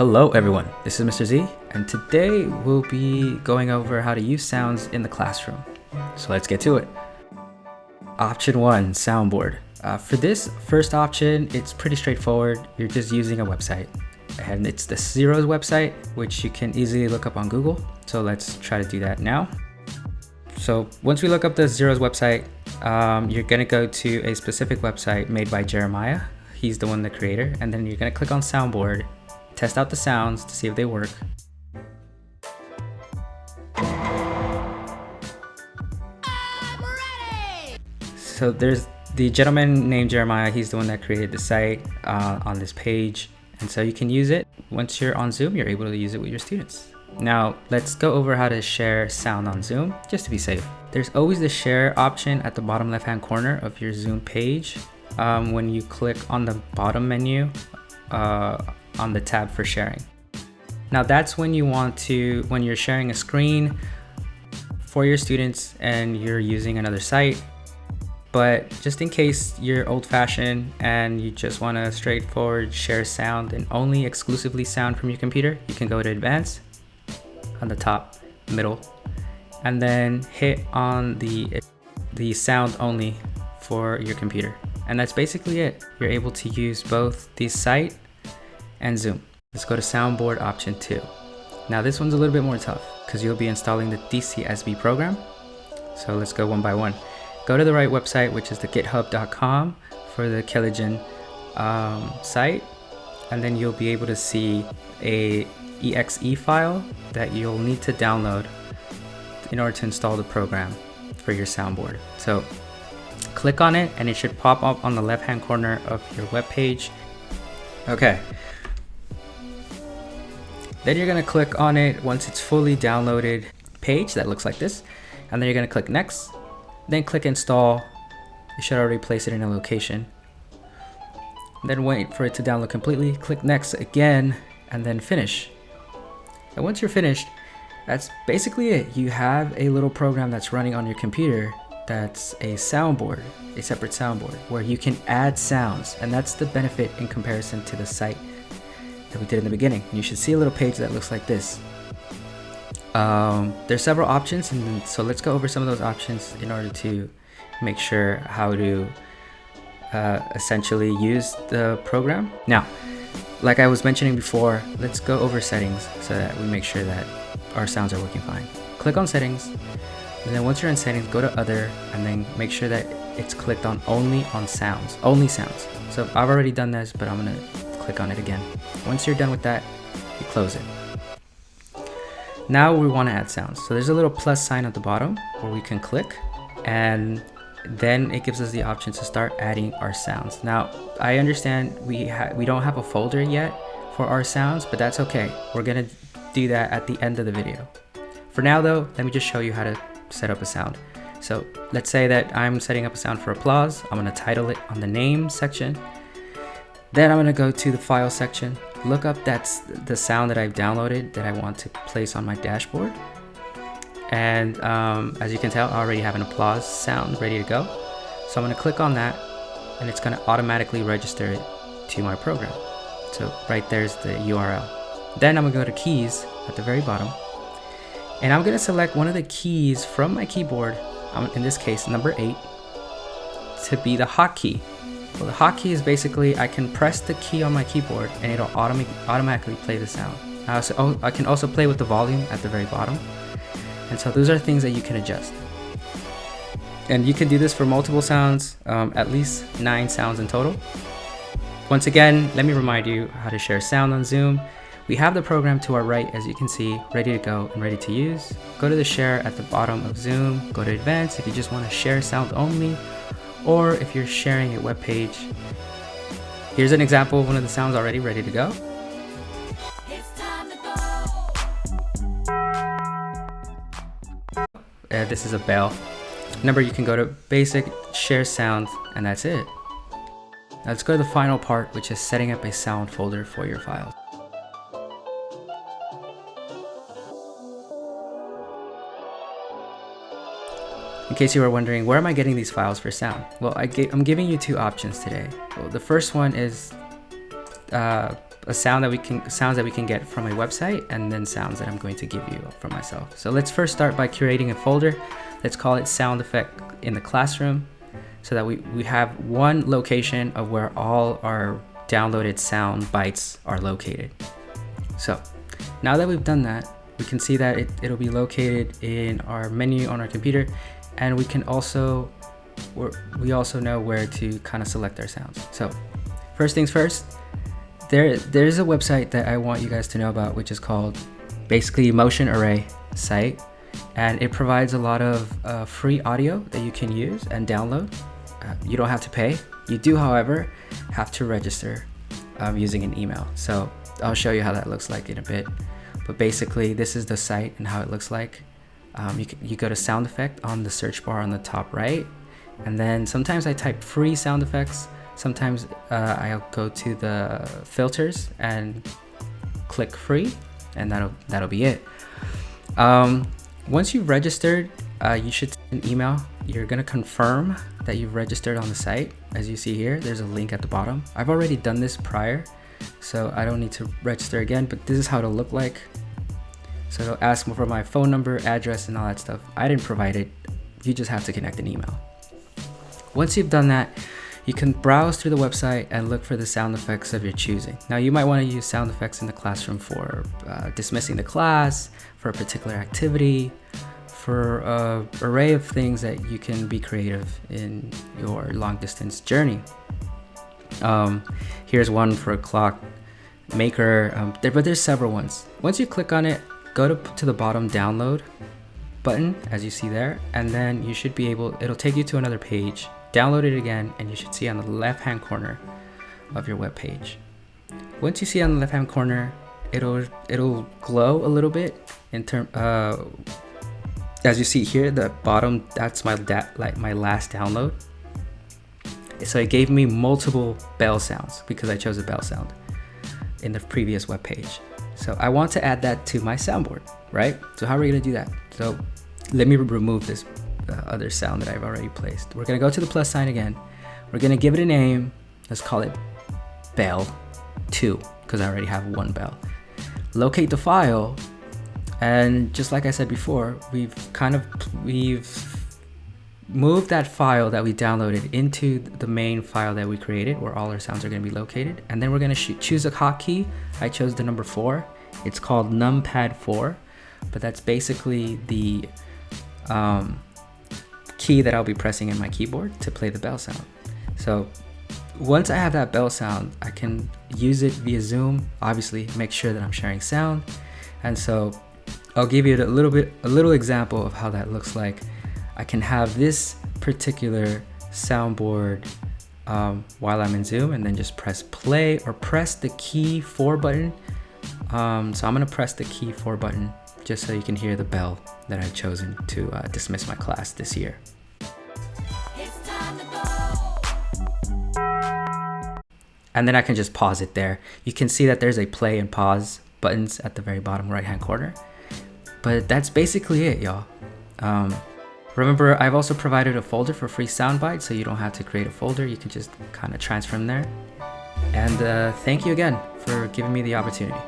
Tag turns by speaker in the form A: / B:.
A: Hello everyone, this is Mr. Z, and today we'll be going over how to use sounds in the classroom. So let's get to it. Option 1, SoundBoard. For this first option, it's pretty straightforward. You're just using a website, and it's the Zero's website, which you can easily look up on Google. So let's try to do that now. So once we look up the Zero's website, you're gonna go to a specific website made by Jeremiah. He's the one, the creator, and then you're gonna click on SoundBoard, test out the sounds to see if they work. So there's the gentleman named Jeremiah. He's the one that created the site on this page, and so you can use it. Once you're on Zoom, you're able to use it with your students. Now let's go over how to share sound on Zoom, just to be safe. There's always the share option at the bottom left hand corner of your Zoom page. When you click on the bottom menu on the tab for sharing. Now that's when you want to, when you're sharing a screen for your students and you're using another site. But just in case you're old-fashioned and you just want to straightforward share sound and only exclusively sound from your computer, you can go to Advanced on the top middle and then hit on the sound only for your computer. And that's basically it. You're able to use both the site and Zoom. Let's go to SoundBoard option 2. Now this one's a little bit more tough because you'll be installing the DCSB program. So let's go one by one. Go to the right website, which is the github.com for the Kelligen site. And then you'll be able to see a exe file that you'll need to download in order to install the program for your SoundBoard. So click on it and it should pop up on the left hand corner of your web page. Okay. Then you're gonna click on it once it's fully downloaded page that looks like this. And then you're gonna click next, then click install. You should already place it in a location. Then wait for it to download completely. Click next again and then finish. And once you're finished, that's basically it. You have a little program that's running on your computer that's a soundboard, a separate soundboard where you can add sounds, and that's the benefit in comparison to the site that we did in the beginning. You should see a little page that looks like this. There's several options, and so let's go over some of those options in order to make sure how to essentially use the program. Now, like I was mentioning before, let's go over settings so that we make sure that our sounds are working fine. Click on settings, and then once you're in settings, go to other, and then make sure that it's clicked on only sounds. So I've already done this, but I'm gonna click on it again. Once you're done with that, you close it. Now we want to add sounds. So there's a little plus sign at the bottom where we can click, and then it gives us the option to start adding our sounds. Now I understand we don't have a folder yet for our sounds, but that's okay. We're gonna do that at the end of the video. For now though, let me just show you how to set up a sound. So let's say that I'm setting up a sound for applause. I'm gonna title it on the name section. Then I'm gonna go to the file section, look up that's the sound that I've downloaded that I want to place on my dashboard. And as you can tell, I already have an applause sound ready to go. So I'm gonna click on that, and it's gonna automatically register it to my program. So right there's the URL. Then I'm gonna go to keys at the very bottom, and I'm gonna select one of the keys from my keyboard, in this case number 8, to be the hotkey. Well, the hotkey is basically I can press the key on my keyboard and it'll automatically play the sound. I can also play with the volume at the very bottom. And so those are things that you can adjust. And you can do this for multiple sounds, at least 9 sounds in total. Once again, let me remind you how to share sound on Zoom. We have the program to our right, as you can see, ready to go and ready to use. Go to the share at the bottom of Zoom, go to advanced if you just want to share sound only, or if you're sharing a web page. Here's an example of one of the sounds already ready to go. This is a bell. Remember, you can go to basic, share sound, and that's it. Now let's go to the final part, which is setting up a sound folder for your files. In case you were wondering, where am I getting these files for sound? Well, I'm giving you 2 options today. Well, the first one is a sounds that we can get from a website, and then sounds that I'm going to give you from myself. So let's first start by curating a folder. Let's call it sound effect in the classroom, so that we have one location of where all our downloaded sound bytes are located. So now that we've done that, we can see that it'll be located in our menu on our computer, and we also know where to kind of select our sounds. So first things first, there's a website that I want you guys to know about, which is called basically Emotion Array site, and it provides a lot of free audio that you can use and download. You don't have to pay. You do, however, have to register using an email. So I'll show you how that looks like in a bit. But basically, this is the site and how it looks like. You go to sound effect on the search bar on the top right, and then sometimes I type free sound effects. Sometimes I'll go to the filters and click free, and that'll be it. Once you've registered, you should send an email. You're gonna confirm that you've registered on the site. As you see here, there's a link at the bottom. I've already done this prior, so I don't need to register again, but this is how it'll look like. So it'll ask me for my phone number, address, and all that stuff. I didn't provide it. You just have to connect an email. Once you've done that, you can browse through the website and look for the sound effects of your choosing. Now, you might want to use sound effects in the classroom for dismissing the class, for a particular activity, for an array of things that you can be creative in your long distance journey. Here's one for a clock maker, but there's several ones. Once you click on it, go to the bottom download button, as you see there, and then you should be it'll take you to another page. Download it again, and you should see on the left hand corner of your web page. Once you see on the left hand corner, it'll glow a little bit in as you see here, the bottom, that's my last download. So it gave me multiple bell sounds because I chose a bell sound in the previous web page. So I want to add that to my soundboard, right? So how are we gonna do that? So let me remove this other sound that I've already placed. We're gonna go to the plus sign again. We're gonna give it a name. Let's call it bell 2, because I already have one bell. Locate the file, and just like I said before, we've moved that file that we downloaded into the main file that we created, where all our sounds are going to be located. And then we're going to choose a hotkey. I chose the number 4. It's called numpad 4, but that's basically the key that I'll be pressing in my keyboard to play the bell sound. So once I have that bell sound, I can use it via Zoom. Obviously, make sure that I'm sharing sound. And so I'll give you a little example of how that looks like. I can have this particular soundboard while I'm in Zoom, and then just press play or press the key 4 button. So I'm gonna press the key 4 button just so you can hear the bell that I've chosen to dismiss my class this year. And then I can just pause it there. You can see that there's a play and pause buttons at the very bottom right hand corner. But that's basically it, y'all. Remember, I've also provided a folder for free sound bites, so you don't have to create a folder. You can just kind of transfer them there. And thank you again for giving me the opportunity.